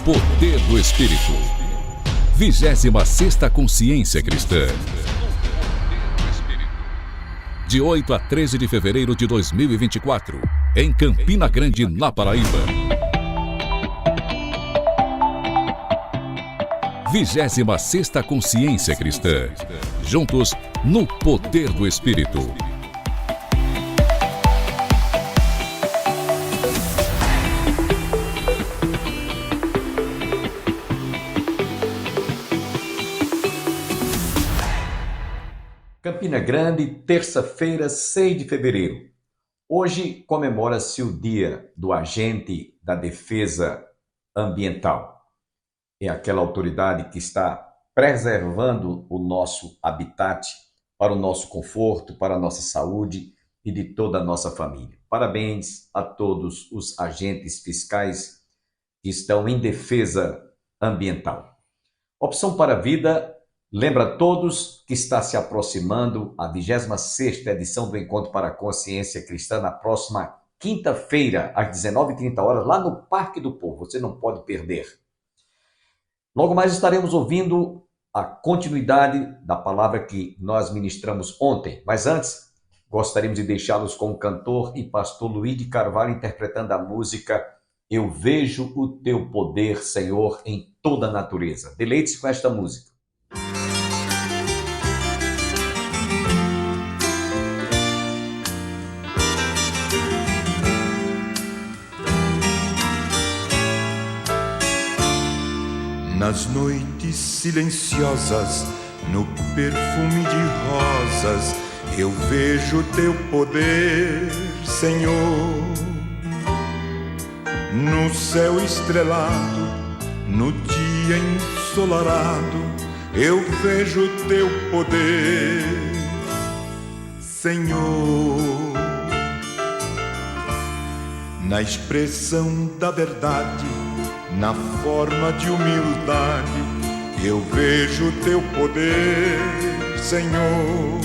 Poder do Espírito. 26ª Consciência Cristã. De 8 a 13 de fevereiro de 2024, em Campina Grande, na Paraíba. 26ª Consciência Cristã. Juntos no Poder do Espírito. Campina Grande, terça-feira, 6 de fevereiro. Hoje comemora-se o Dia do Agente da Defesa Ambiental. É aquela autoridade que está preservando o nosso habitat para o nosso conforto, para a nossa saúde e de toda a nossa família. Parabéns a todos os agentes fiscais que estão em defesa ambiental. Opção para a Vida lembra a todos que está se aproximando a 26ª edição do Encontro para a Consciência Cristã na próxima quinta-feira, às 19h30, lá no Parque do Povo. Você não pode perder. Logo mais estaremos ouvindo a continuidade da palavra que nós ministramos ontem. Mas antes, gostaríamos de deixá-los com o cantor e pastor Luiz de Carvalho interpretando a música Eu Vejo o Teu Poder, Senhor, em toda a natureza. Deleite-se com esta música. Nas noites silenciosas, no perfume de rosas, eu vejo teu poder, Senhor. No céu estrelado, no dia ensolarado, eu vejo teu poder, Senhor. Na expressão da verdade, na forma de humildade, eu vejo teu poder, Senhor.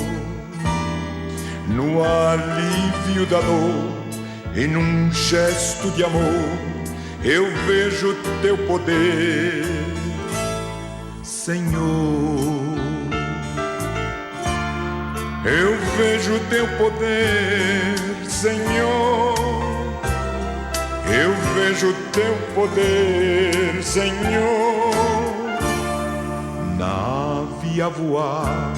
No alívio da dor e num gesto de amor, eu vejo teu poder, Senhor. Eu vejo teu poder, Senhor. Eu vejo teu poder, Senhor. Na ave a voar,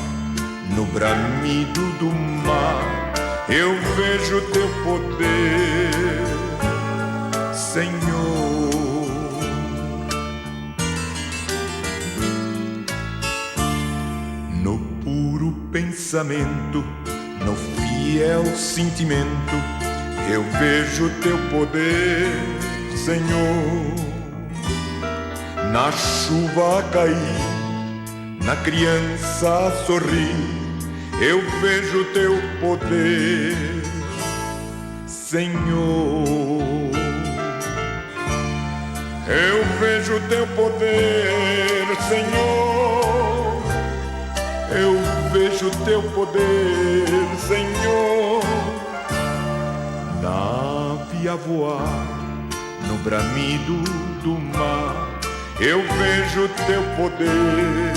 no bramido do mar, eu vejo teu poder, Senhor. No puro pensamento, no fiel sentimento, eu vejo teu poder, Senhor. Na chuva a cair, na criança a sorrir, eu vejo teu poder, Senhor. Eu vejo teu poder, Senhor. Eu vejo teu poder, Senhor. Na ave a voar, no bramido do mar, eu vejo teu poder,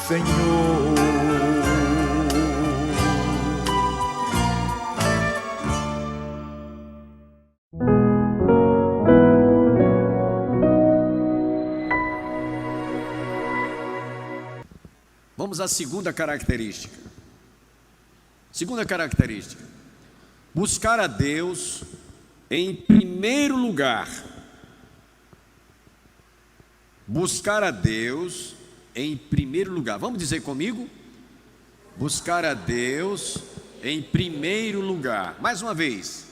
Senhor. Vamos à segunda característica. Segunda característica: buscar a Deus em primeiro lugar. Buscar a Deus em primeiro lugar. Vamos dizer comigo? Buscar a Deus em primeiro lugar. Mais uma vez.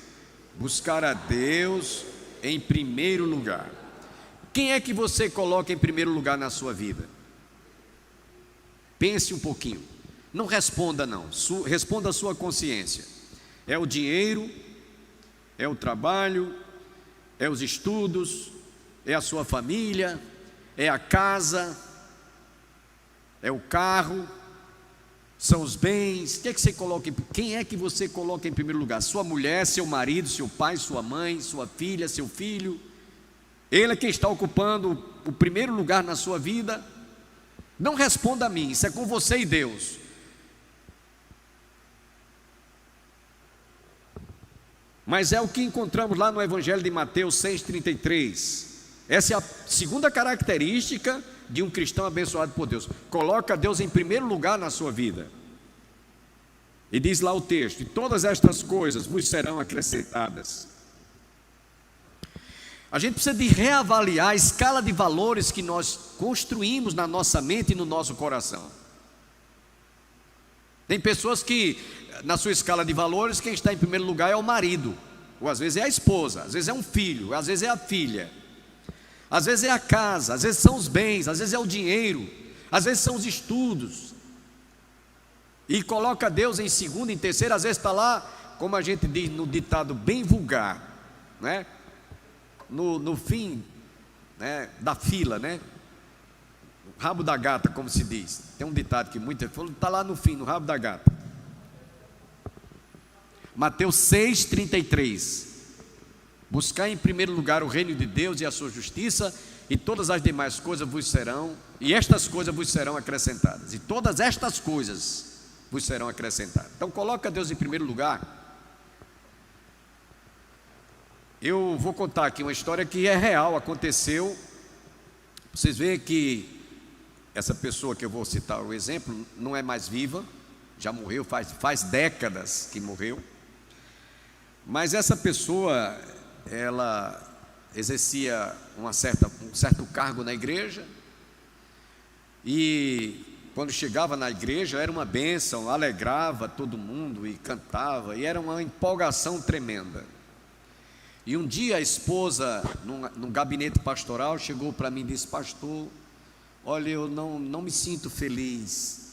Buscar a Deus em primeiro lugar. Quem é que você coloca em primeiro lugar na sua vida? Pense um pouquinho. Não responda não. Responda a sua consciência. É o dinheiro? É o trabalho? É os estudos? É a sua família? É a casa? É o carro? São os bens? Quem é que você coloca em primeiro lugar? Sua mulher, seu marido, seu pai, sua mãe, sua filha, seu filho? Ele é quem está ocupando o primeiro lugar na sua vida. Não responda a mim, isso é com você e Deus. Mas é o que encontramos lá no Evangelho de Mateus 6,33. Essa é a segunda característica de um cristão abençoado por Deus. Coloca Deus em primeiro lugar na sua vida. E diz lá o texto: e todas estas coisas vos serão acrescentadas. A gente precisa de reavaliar a escala de valores que nós construímos na nossa mente e no nosso coração. Tem pessoas que, na sua escala de valores, quem está em primeiro lugar é o marido, ou às vezes é a esposa, às vezes é um filho, às vezes é a filha, às vezes é a casa, às vezes são os bens, às vezes é o dinheiro, às vezes são os estudos. E coloca Deus em segundo, em terceiro, às vezes está lá, como a gente diz no ditado bem vulgar, né? No fim, né, da fila, né? O rabo da gata, como se diz. Tem um ditado que muita gente fala, está lá no fim, no rabo da gata. Mateus 6,33. Buscar em primeiro lugar o reino de Deus e a sua justiça, e todas as demais coisas vos serão, e estas coisas vos serão acrescentadas. E todas estas coisas vos serão acrescentadas. Então coloca Deus em primeiro lugar. Eu vou contar aqui uma história que é real, aconteceu. Vocês veem que essa pessoa que eu vou citar o exemplo não é mais viva, já morreu, faz décadas que morreu. Mas essa pessoa, ela exercia um certo cargo na igreja, e quando chegava na igreja era uma bênção, alegrava todo mundo e cantava, e era uma empolgação tremenda. E um dia a esposa, num gabinete pastoral, chegou para mim e disse: pastor, olha, eu não me sinto feliz,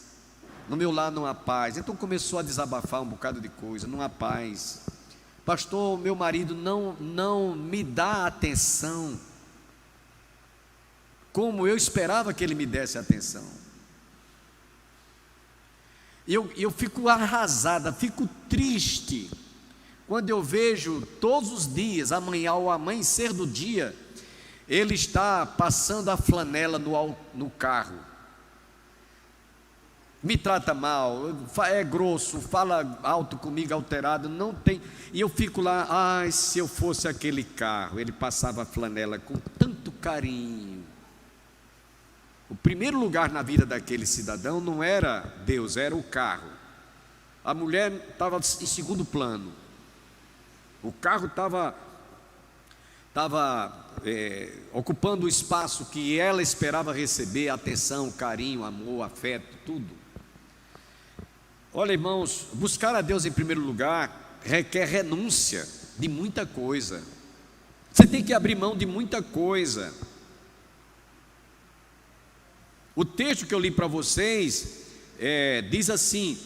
no meu lar não há paz. Então começou a desabafar um bocado de coisa, não há paz. Pastor, meu marido não me dá atenção como eu esperava que ele me desse atenção. Eu fico arrasada, fico triste quando eu vejo todos os dias, amanhã ao amanhecer do dia, ele está passando a flanela no carro, me trata mal, é grosso, fala alto comigo, alterado, não tem. E eu fico lá, ai, se eu fosse aquele carro, ele passava a flanela com tanto carinho. O primeiro lugar na vida daquele cidadão não era Deus, era o carro. A mulher estava em segundo plano. O carro estava ocupando o espaço que ela esperava receber, atenção, carinho, amor, afeto, tudo. Olha, irmãos, buscar a Deus em primeiro lugar requer renúncia de muita coisa. Você tem que abrir mão de muita coisa. O texto que eu li para vocês diz assim: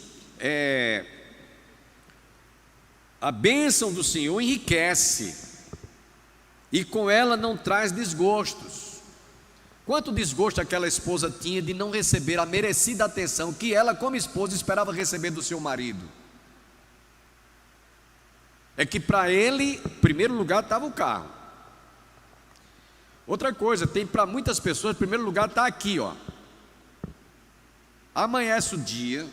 a bênção do Senhor enriquece, e com ela não traz desgostos. Quanto desgosto aquela esposa tinha de não receber a merecida atenção que ela, como esposa, esperava receber do seu marido. É que para ele, em primeiro lugar, estava o carro. Outra coisa, tem para muitas pessoas, em primeiro lugar está aqui, ó. Amanhece o dia,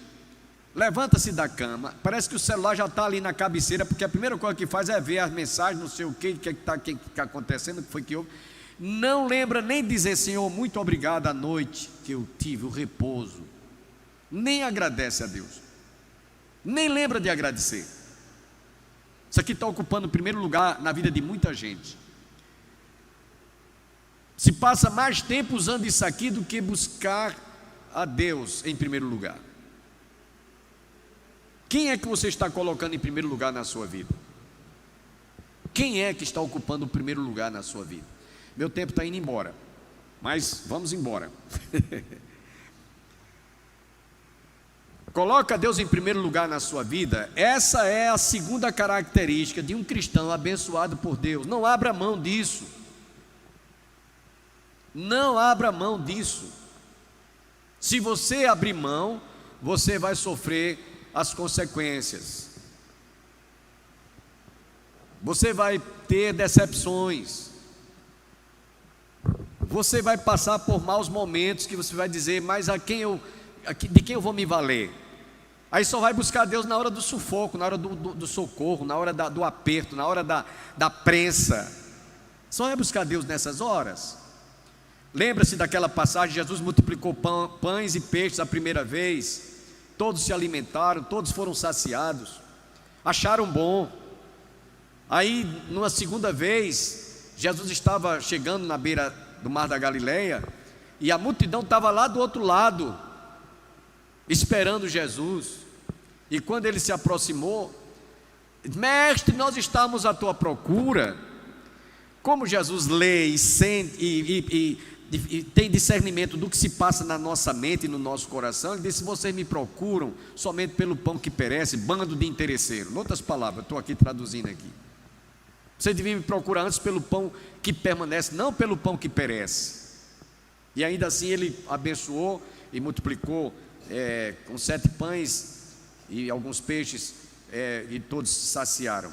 levanta-se da cama, parece que o celular já está ali na cabeceira, porque a primeira coisa que faz é ver as mensagens, não sei o que está acontecendo, o que foi que houve. Não lembra nem dizer: Senhor, muito obrigado à noite que eu tive, o repouso. Nem agradece a Deus, nem lembra de agradecer. Isso aqui está ocupando o primeiro lugar na vida de muita gente. Se passa mais tempo usando isso aqui do que buscar a Deus em primeiro lugar. Quem é que você está colocando em primeiro lugar na sua vida? Quem é que está ocupando o primeiro lugar na sua vida? Meu tempo está indo embora, mas vamos embora. Coloca Deus em primeiro lugar na sua vida. Essa é a segunda característica de um cristão abençoado por Deus. Não abra mão disso. Não abra mão disso. Se você abrir mão, você vai sofrer as consequências. Você vai ter decepções. Você vai passar por maus momentos que você vai dizer, mas de quem eu vou me valer? Aí só vai buscar Deus na hora do sufoco, na hora do socorro, na hora do aperto, na hora da prensa. Só vai buscar Deus nessas horas. Lembra-se daquela passagem, Jesus multiplicou pães e peixes a primeira vez, todos se alimentaram, todos foram saciados, acharam bom. Aí, numa segunda vez, Jesus estava chegando na beira do mar da Galileia, e a multidão estava lá do outro lado, esperando Jesus. E quando ele se aproximou, mestre, nós estamos à tua procura. Como Jesus lê e sente e tem discernimento do que se passa na nossa mente e no nosso coração, ele disse: vocês me procuram somente pelo pão que perece, bando de interesseiro. Em outras palavras, estou aqui traduzindo aqui. Vocês deviam me procurar antes pelo pão que permanece, não pelo pão que perece. E ainda assim ele abençoou e multiplicou com 7 pães e alguns peixes, e todos se saciaram.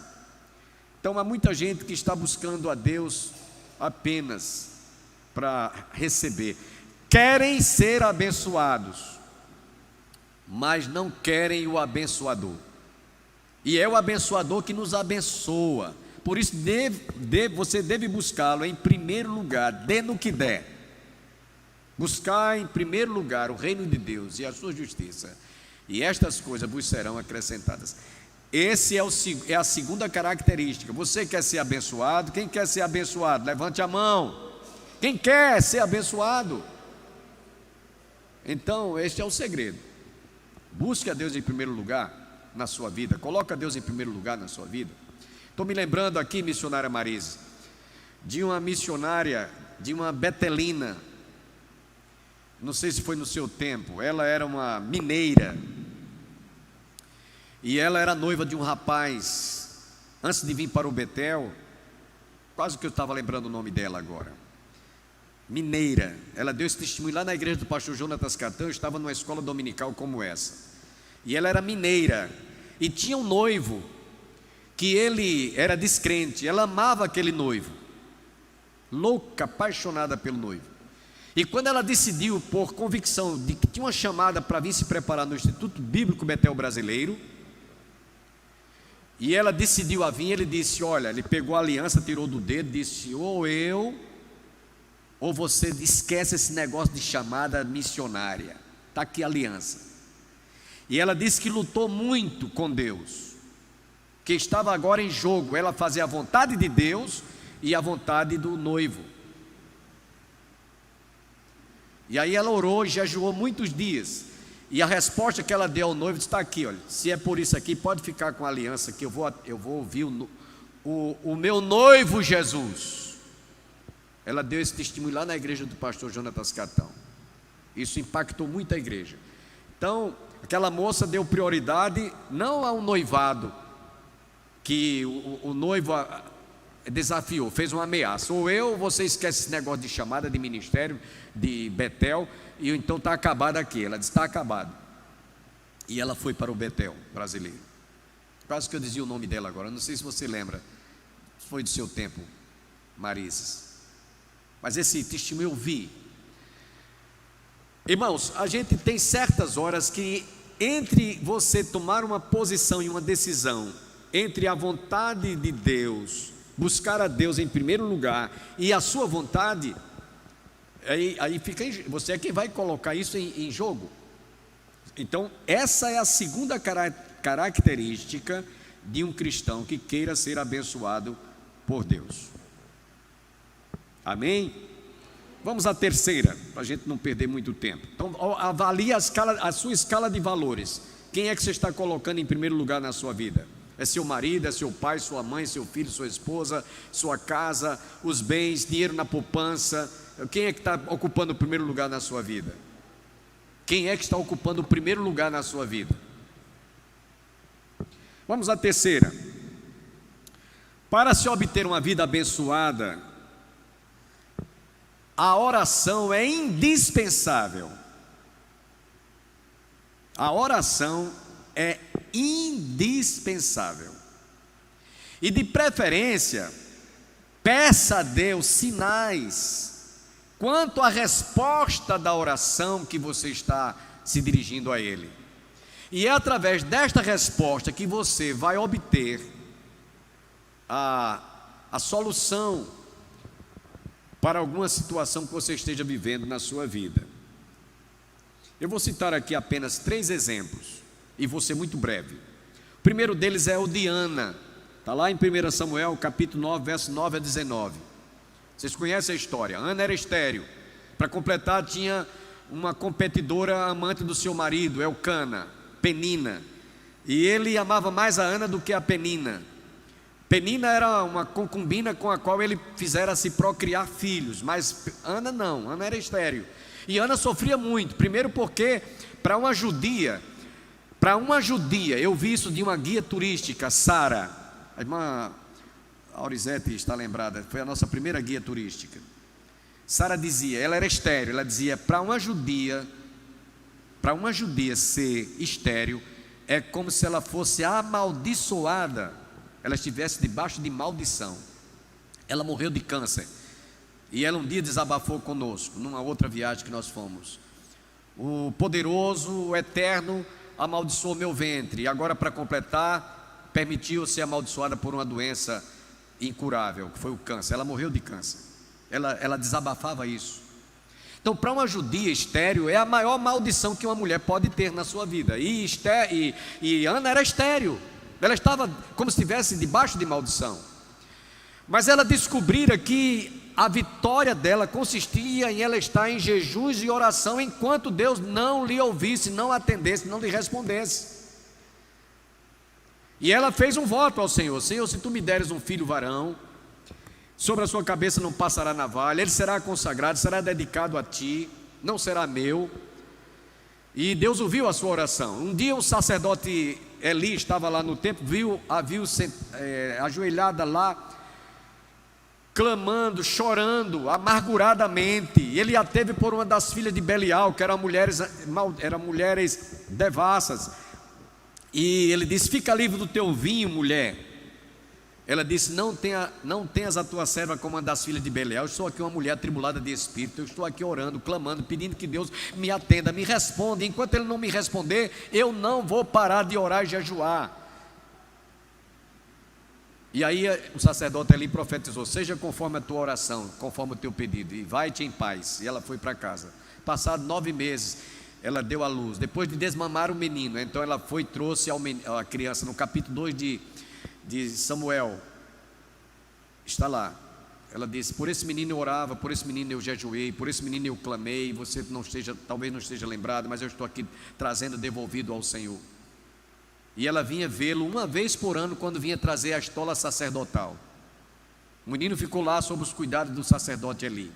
Então há muita gente que está buscando a Deus apenas para receber. Querem ser abençoados, mas não querem o abençoador. E é o abençoador que nos abençoa. Por isso você deve buscá-lo em primeiro lugar, dê no que der. Buscar em primeiro lugar o reino de Deus e a sua justiça, e estas coisas vos serão acrescentadas. Esse é a segunda característica. Você quer ser abençoado? Quem quer ser abençoado? Levante a mão. Quem quer ser abençoado? Então, este é o segredo. Busque a Deus em primeiro lugar na sua vida. Coloque a Deus em primeiro lugar na sua vida. Estou me lembrando aqui, missionária Marise, de uma missionária, de uma betelina. Não sei se foi no seu tempo. Ela era uma mineira, e ela era noiva de um rapaz. Antes de vir para o Betel, quase que eu estava lembrando o nome dela agora. Mineira. Ela deu esse testemunho lá na igreja do pastor Jonatas Catão. Eu estava numa escola dominical como essa, e ela era mineira, e tinha um noivo que ele era descrente. Ela amava aquele noivo, louca, apaixonada pelo noivo. E quando ela decidiu, por convicção de que tinha uma chamada para vir se preparar no Instituto Bíblico Betel Brasileiro, e ela decidiu a vir, ele disse: olha, ele pegou a aliança, tirou do dedo, disse: ou eu, ou você esquece esse negócio de chamada missionária, está aqui a aliança. E ela disse que lutou muito com Deus, que estava agora em jogo ela fazer a vontade de Deus e a vontade do noivo. E aí ela orou e jejuou muitos dias, e a resposta que ela deu ao noivo está aqui: olha, se é por isso aqui, pode ficar com a aliança, que eu vou ouvir o meu noivo Jesus. Ela deu esse testemunho lá na igreja do pastor Jonatas Catão. Isso impactou muito a igreja. Então, aquela moça deu prioridade não ao noivado, que o noivo desafiou, fez uma ameaça: ou eu, ou você esquece esse negócio de chamada de ministério de Betel, e então está acabado aqui. Ela disse: está acabado. E ela foi para o Betel brasileiro. Quase que eu dizia o nome dela agora, não sei se você lembra, foi do seu tempo, Marises. Mas esse testemunho eu vi. Irmãos, a gente tem certas horas que, entre você tomar uma posição e uma decisão, entre a vontade de Deus, buscar a Deus em primeiro lugar, e a sua vontade, aí fica você é quem vai colocar isso em jogo. Então, essa é a segunda característica de um cristão que queira ser abençoado por Deus. Amém? Vamos à terceira, para a gente não perder muito tempo. Então, avalie a sua escala de valores. Quem é que você está colocando em primeiro lugar na sua vida? É seu marido, é seu pai, sua mãe, seu filho, sua esposa, sua casa, os bens, dinheiro na poupança? Quem é que está ocupando o primeiro lugar na sua vida? Quem é que está ocupando o primeiro lugar na sua vida? Vamos à terceira. Para se obter uma vida abençoada, a oração é indispensável. A oração é indispensável. E de preferência, peça a Deus sinais quanto à resposta da oração que você está se dirigindo a Ele. E é através desta resposta que você vai obter a solução para alguma situação que você esteja vivendo na sua vida. Eu vou citar aqui apenas 3 exemplos e vou ser muito breve. O primeiro deles é o de Ana, está lá em 1 Samuel capítulo 9, verso 9 a 19. Vocês conhecem a história. Ana era estéril. Para completar, tinha uma competidora amante do seu marido, Elcana, Penina, e ele amava mais a Ana do que a Penina. Penina era uma concubina com a qual ele fizera se procriar filhos, mas Ana não, Ana era estéril. E Ana sofria muito, primeiro porque para uma judia, eu vi isso de uma guia turística, Sara, a irmã Aurizete está lembrada, foi a nossa primeira guia turística. Sara dizia, ela era estéril, ela dizia, para uma judia ser estéril, é como se ela fosse amaldiçoada, ela estivesse debaixo de maldição. Ela morreu de câncer, e ela um dia desabafou conosco, numa outra viagem que nós fomos. O poderoso, o eterno, amaldiçoou meu ventre, e agora, para completar, permitiu ser amaldiçoada por uma doença incurável, que foi o câncer. Ela morreu de câncer. Ela desabafava isso. Então, para uma judia, estéril é a maior maldição que uma mulher pode ter na sua vida. E Ana era estéril. Ela estava como se estivesse debaixo de maldição. Mas ela descobrira que a vitória dela consistia em ela estar em jejuns e oração enquanto Deus não lhe ouvisse, não atendesse, não lhe respondesse. E ela fez um voto ao Senhor: Senhor, se tu me deres um filho varão, sobre a sua cabeça não passará navalha, ele será consagrado, será dedicado a ti, não será meu. E Deus ouviu a sua oração. Um dia o sacerdote Eli estava lá no templo, viu ajoelhada lá, clamando, chorando, amarguradamente. Ele a teve por uma das filhas de Belial, que eram mulheres devassas. E ele disse: fica livre do teu vinho, mulher. Ela disse: não tenhas a tua serva como uma das filhas de Belial. Eu sou aqui uma mulher atribulada de espírito. Eu estou aqui orando, clamando, pedindo que Deus me atenda, me responda. Enquanto Ele não me responder, eu não vou parar de orar e jejuar. E aí o sacerdote ali profetizou: seja conforme a tua oração, conforme o teu pedido, e vai-te em paz. E ela foi para casa. Passados 9 meses, ela deu à luz, depois de desmamar o menino. Então ela foi e trouxe a criança. No capítulo 2 de Samuel, está lá. Ela disse: por esse menino eu orava, por esse menino eu jejuei, por esse menino eu clamei. Você talvez não esteja lembrado, mas eu estou aqui trazendo devolvido ao Senhor. E ela vinha vê-lo uma vez por ano, quando vinha trazer a estola sacerdotal. O menino ficou lá sob os cuidados do sacerdote Eli.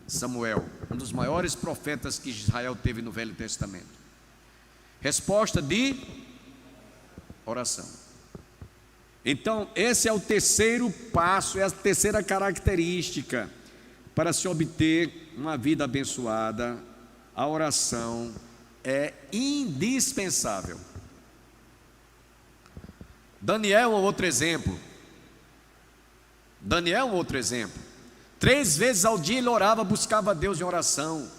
Samuel, um dos maiores profetas que Israel teve no Velho Testamento. Resposta de oração. Então, esse é o terceiro passo, é a terceira característica para se obter uma vida abençoada. A oração é indispensável. Daniel é um outro exemplo. 3 vezes ao dia ele orava, buscava a Deus em oração.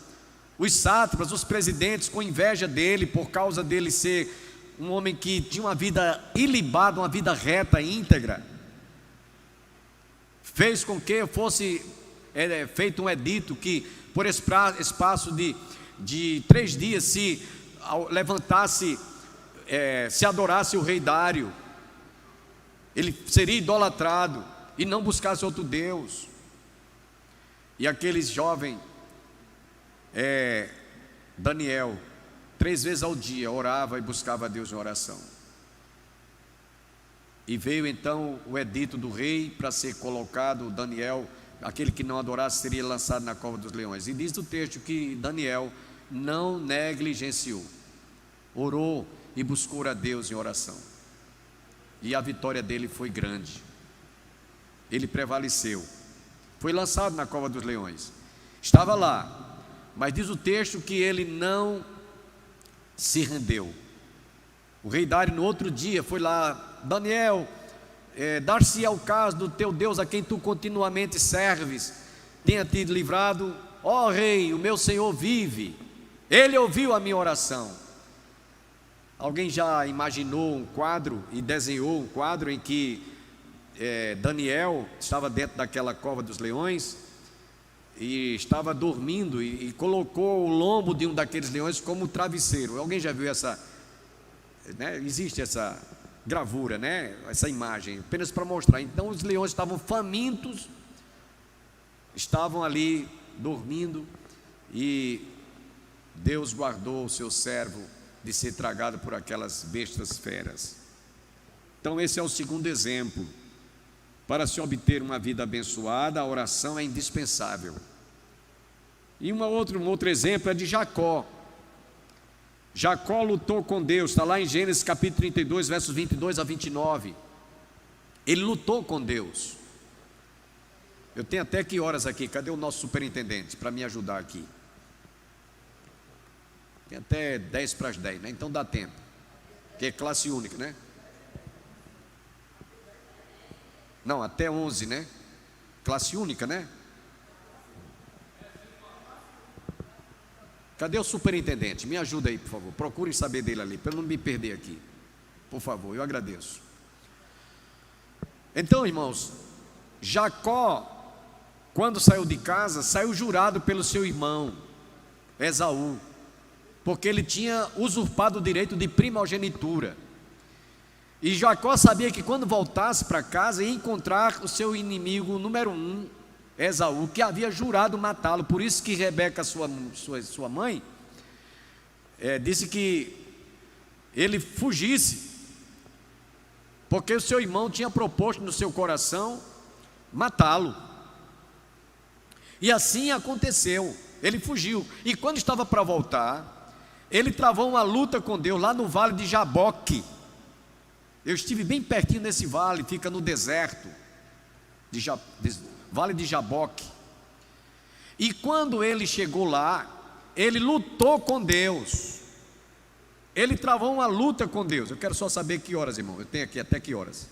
Os sátrapas, os presidentes, com inveja dele, por causa dele ser um homem que tinha uma vida ilibada, uma vida reta, íntegra, fez com que fosse feito um edito que, por espaço de 3 dias, se levantasse, se adorasse o rei Dário, ele seria idolatrado e não buscasse outro Deus. E aquele jovem Daniel, 3 vezes ao dia orava e buscava a Deus em oração. E veio então o edito do rei para ser colocado. Daniel, aquele que não adorasse, seria lançado na cova dos leões. E diz o texto que Daniel não negligenciou, orou e buscou a Deus em oração. E a vitória dele foi grande. Ele prevaleceu. Foi lançado na cova dos leões. Estava lá, mas diz o texto que ele não se rendeu. O rei Dário no outro dia foi lá: Daniel, dar-se ao caso do teu Deus a quem tu continuamente serves, tenha te livrado. Ó rei, o meu Senhor vive, ele ouviu a minha oração. Alguém já imaginou um quadro e desenhou um quadro em que Daniel estava dentro daquela cova dos leões e estava dormindo e colocou o lombo de um daqueles leões como travesseiro? Alguém já viu essa, né? Existe essa gravura, né? Essa imagem, apenas para mostrar. Então os leões estavam famintos, estavam ali dormindo, e Deus guardou o seu servo de ser tragado por aquelas bestas feras. Então esse é o segundo exemplo. Para se obter uma vida abençoada, a oração é indispensável. E um outro exemplo é de Jacó. Jacó lutou com Deus, está lá em Gênesis capítulo 32, versos 22 a 29. Ele lutou com Deus. Eu tenho até que horas aqui? Cadê o nosso superintendente para me ajudar aqui? Tem até 10 para as 10, né? Então dá tempo, que é classe única, né? Não, até 11, né? Classe única, né? Cadê o superintendente? Me ajuda aí, por favor. Procurem saber dele ali, para eu não me perder aqui. Por favor, eu agradeço. Então, irmãos, Jacó, quando saiu de casa, saiu jurado pelo seu irmão Esaú, porque ele tinha usurpado o direito de primogenitura. E Jacó sabia que quando voltasse para casa ia encontrar o seu inimigo número 1, Esaú, que havia jurado matá-lo. Por isso que Rebeca, sua mãe, disse que ele fugisse, porque o seu irmão tinha proposto no seu coração matá-lo. E assim aconteceu, ele fugiu. E quando estava para voltar, ele travou uma luta com Deus lá no vale de Jaboque. Eu estive bem pertinho desse vale, fica no deserto, vale de Jaboque. E quando ele chegou lá, ele lutou com Deus. Ele travou uma luta com Deus. Eu quero só saber que horas, irmão. Eu tenho aqui até que horas?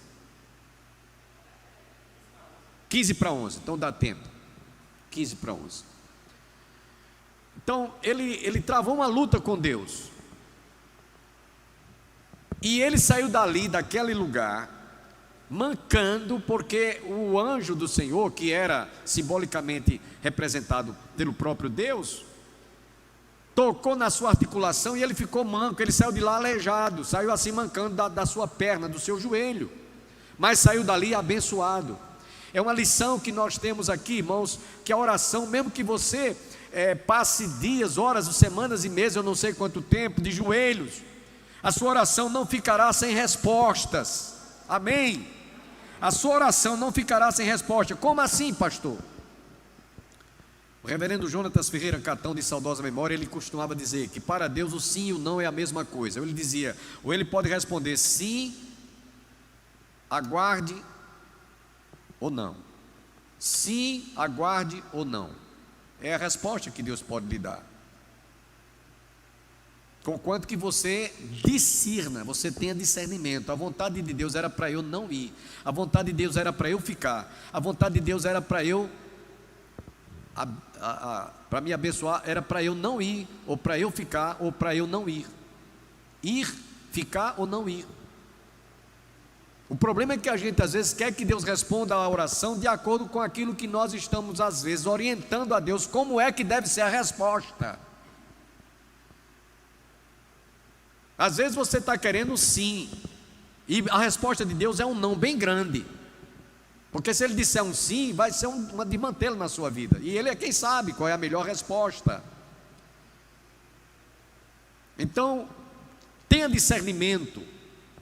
15 para 11, então dá tempo. 15 para 11. Então ele travou uma luta com Deus. E ele saiu dali, daquele lugar, mancando, porque o anjo do Senhor, que era simbolicamente representado pelo próprio Deus, tocou na sua articulação e ele ficou manco. Ele saiu de lá aleijado, saiu assim mancando da sua perna, do seu joelho, mas saiu dali abençoado. É uma lição que nós temos aqui, irmãos, que a oração, mesmo que você passe dias, horas, semanas e meses, eu não sei quanto tempo, de joelhos, a sua oração não ficará sem respostas. Amém? A sua oração não ficará sem resposta. Como assim, pastor? O reverendo Jonatas Ferreira Catão, de saudosa memória, ele costumava dizer que para Deus o sim e o não é a mesma coisa. Ele dizia, ou ele pode responder sim, aguarde ou não. Sim, aguarde ou não. É a resposta que Deus pode lhe dar. Conquanto que você discirna, você tenha discernimento. A vontade de Deus era para eu não ir, a vontade de Deus era para eu ficar, a vontade de Deus era para eu, para me abençoar, era para eu não ir, ou para eu ficar, ou para eu não ir. Ir, ficar ou não ir. O problema é que a gente às vezes quer que Deus responda a oração de acordo com aquilo que nós estamos às vezes orientando a Deus como é que deve ser a resposta. Às vezes você está querendo sim, e a resposta de Deus é um não bem grande, porque se Ele disser um sim, vai ser uma de mantê-lo na sua vida, e Ele é quem sabe qual é a melhor resposta. Então, tenha discernimento,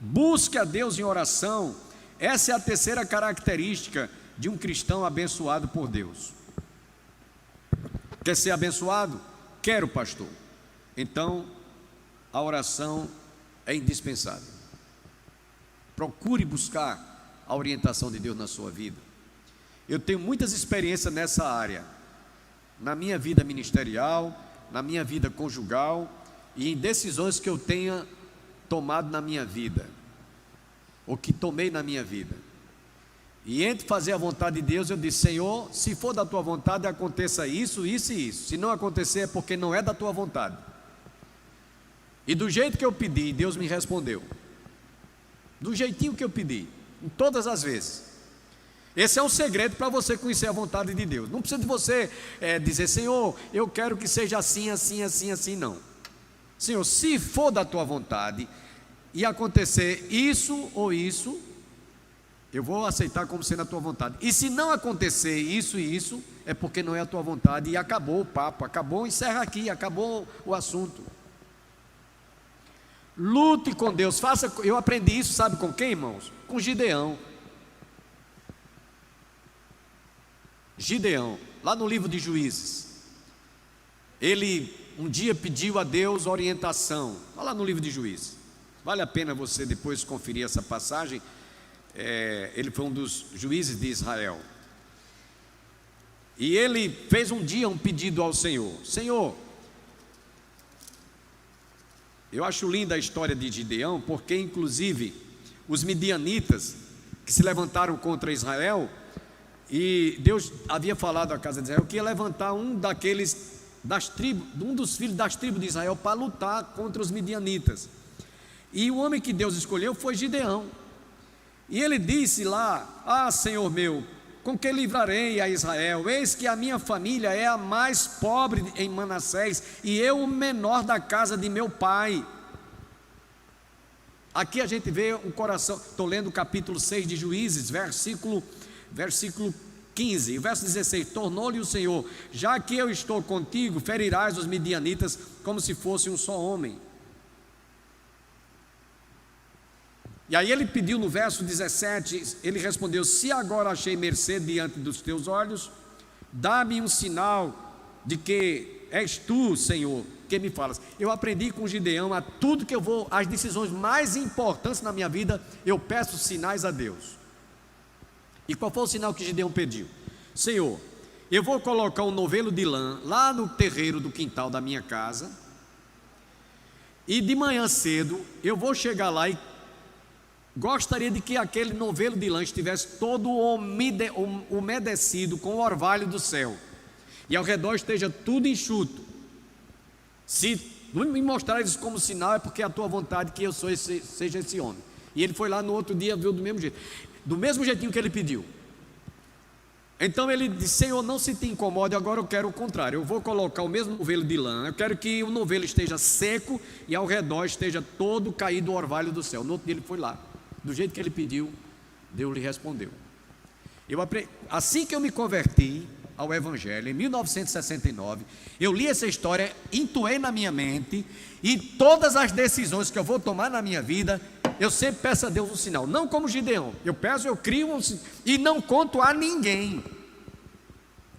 busque a Deus em oração. Essa é a terceira característica de um cristão abençoado por Deus. Quer ser abençoado? Quero, pastor. Então, a oração é indispensável. Procure buscar a orientação de Deus na sua vida. Eu tenho muitas experiências nessa área, na minha vida ministerial, na minha vida conjugal e em decisões que eu tenha tomado na minha vida, ou que tomei na minha vida. E entre fazer a vontade de Deus, eu disse: Senhor, se for da tua vontade, aconteça isso, isso e isso. Se não acontecer, é porque não é da tua vontade. E do jeito que eu pedi, Deus me respondeu. Do jeitinho que eu pedi, em todas as vezes. Esse é um segredo para você conhecer a vontade de Deus. Não precisa de você dizer: Senhor, eu quero que seja assim, assim, assim, assim, não. Senhor, se for da tua vontade e acontecer isso ou isso, eu vou aceitar como sendo a tua vontade. E se não acontecer isso e isso, é porque não é a tua vontade. E acabou o papo, acabou, encerra aqui, acabou o assunto. Lute com Deus, faça. Eu aprendi isso, sabe com quem, irmãos? Com Gideão. Gideão, lá no livro de Juízes. Ele um dia pediu a Deus orientação. Olha lá no livro de Juízes. Vale a pena você depois conferir essa passagem. Ele foi um dos juízes de Israel. E ele fez um dia um pedido ao Senhor: Senhor, eu acho linda a história de Gideão, porque inclusive os midianitas que se levantaram contra Israel, e Deus havia falado à casa de Israel que ia levantar um dos filhos das tribos de Israel para lutar contra os midianitas. E o homem que Deus escolheu foi Gideão. E ele disse lá: Ah, Senhor meu, com que livrarei a Israel? Eis que a minha família é a mais pobre em Manassés, e eu o menor da casa de meu pai. Aqui a gente vê um coração. Estou lendo o capítulo 6 de Juízes, versículo 15, verso 16: Tornou-lhe o Senhor: Já que eu estou contigo, ferirás os midianitas como se fosse um só homem. E aí ele pediu no verso 17, ele respondeu: Se agora achei mercê diante dos teus olhos, dá-me um sinal de que és tu, Senhor, que me falas. Eu aprendi com Gideão, a tudo que eu vou, as decisões mais importantes na minha vida, eu peço sinais a Deus. E qual foi o sinal que Gideão pediu? Senhor, eu vou colocar um novelo de lã lá no terreiro do quintal da minha casa, e de manhã cedo eu vou chegar lá e gostaria de que aquele novelo de lã estivesse todo umedecido com o orvalho do céu, e ao redor esteja tudo enxuto. Se não me mostrar isso como sinal, é porque é a tua vontade que eu seja esse homem. E ele foi lá no outro dia, viu do mesmo jeito, do mesmo jeitinho que ele pediu. Então ele disse: Senhor, não se te incomode, agora eu quero o contrário. Eu vou colocar o mesmo novelo de lã, eu quero que o novelo esteja seco e ao redor esteja todo caído o orvalho do céu. No outro dia ele foi lá, do jeito que ele pediu, Deus lhe respondeu. Assim que eu me converti ao Evangelho, em 1969, eu li essa história, intuei na minha mente, e todas as decisões que eu vou tomar na minha vida, eu sempre peço a Deus um sinal. Não como Gideão, eu peço, eu crio um sinal, e não conto a ninguém.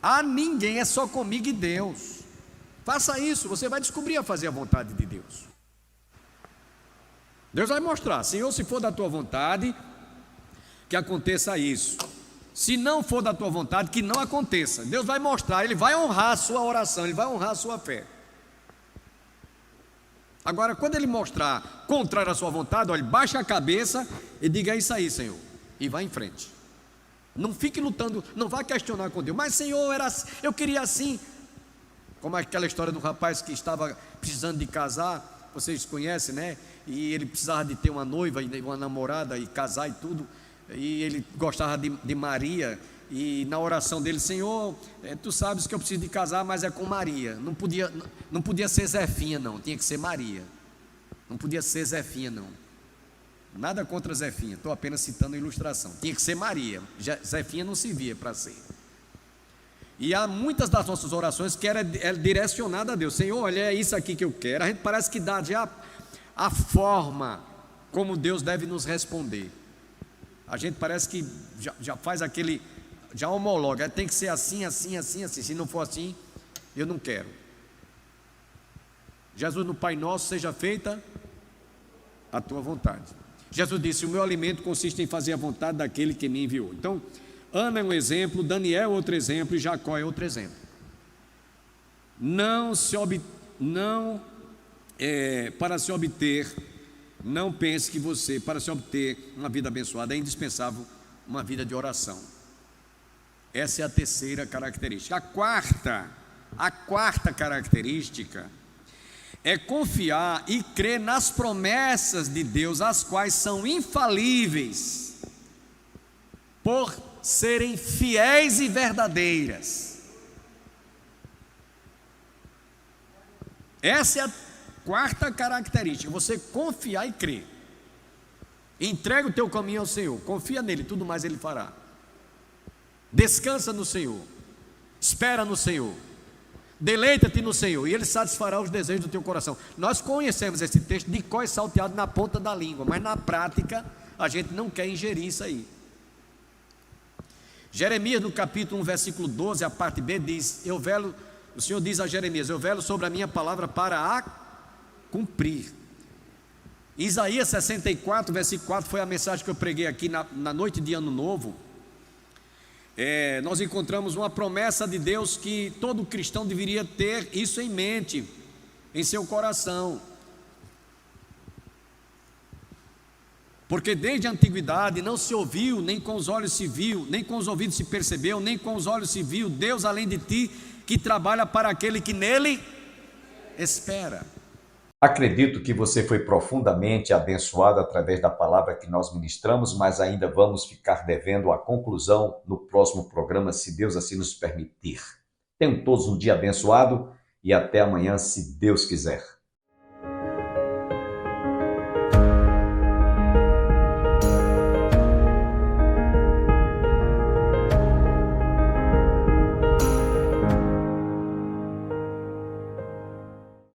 A ninguém, é só comigo e Deus. Faça isso, você vai descobrir a fazer a vontade de Deus. Deus vai mostrar: Senhor, se for da tua vontade, que aconteça isso. Se não for da tua vontade, que não aconteça. Deus vai mostrar, Ele vai honrar a sua oração, Ele vai honrar a sua fé. Agora, quando Ele mostrar contrário à sua vontade, olha, baixa a cabeça e diga: é isso aí, Senhor, e vá em frente. Não fique lutando, não vá questionar com Deus: mas Senhor, eu queria assim. Como aquela história do rapaz que estava precisando de casar, vocês conhecem, né? E ele precisava de ter uma noiva, uma namorada e casar e tudo. E ele gostava de Maria, e na oração dele: Senhor, tu sabes que eu preciso de casar, mas é com Maria. Não podia ser Zefinha, não, tinha que ser Maria. Não podia ser Zefinha, não. Nada contra Zefinha, estou apenas citando a ilustração. Tinha que ser Maria. Zefinha não se via para ser. E há muitas das nossas orações que é direcionada a Deus: Senhor, olha, é isso aqui que eu quero. A gente parece que dá já a forma como Deus deve nos responder. A gente parece que já faz aquele, já homologa, tem que ser assim, assim, assim, assim. Se não for assim, eu não quero. Jesus, no Pai Nosso, seja feita a tua vontade. Jesus disse: o meu alimento consiste em fazer a vontade daquele que me enviou. Então, Ana é um exemplo, Daniel é outro exemplo, e Jacó é outro exemplo. Para se obter, não pense que você, para se obter uma vida abençoada, é indispensável uma vida de oração. Essa é a terceira característica. A quarta característica é confiar e crer nas promessas de Deus, as quais são infalíveis, por serem fiéis e verdadeiras. Essa é a quarta característica, você confiar e crer. Entrega o teu caminho ao Senhor, confia nele, tudo mais ele fará. Descansa no Senhor, espera no Senhor, deleita-te no Senhor, e ele satisfará os desejos do teu coração. Nós conhecemos esse texto de cor e salteado na ponta da língua, mas na prática a gente não quer ingerir isso aí. Jeremias, no capítulo 1, versículo 12, a parte B, diz: o Senhor diz a Jeremias: eu velo sobre a minha palavra para a cumprir. Isaías 64, versículo 4, foi a mensagem que eu preguei aqui na noite de Ano Novo. Nós encontramos uma promessa de Deus que todo cristão deveria ter isso em mente, em seu coração. Porque desde a antiguidade não se ouviu, nem com os olhos se viu, nem com os ouvidos se percebeu, nem com os olhos se viu, Deus além de ti, que trabalha para aquele que nele espera. Acredito que você foi profundamente abençoado através da palavra que nós ministramos, mas ainda vamos ficar devendo a conclusão no próximo programa, se Deus assim nos permitir. Tenham todos um dia abençoado e até amanhã, se Deus quiser.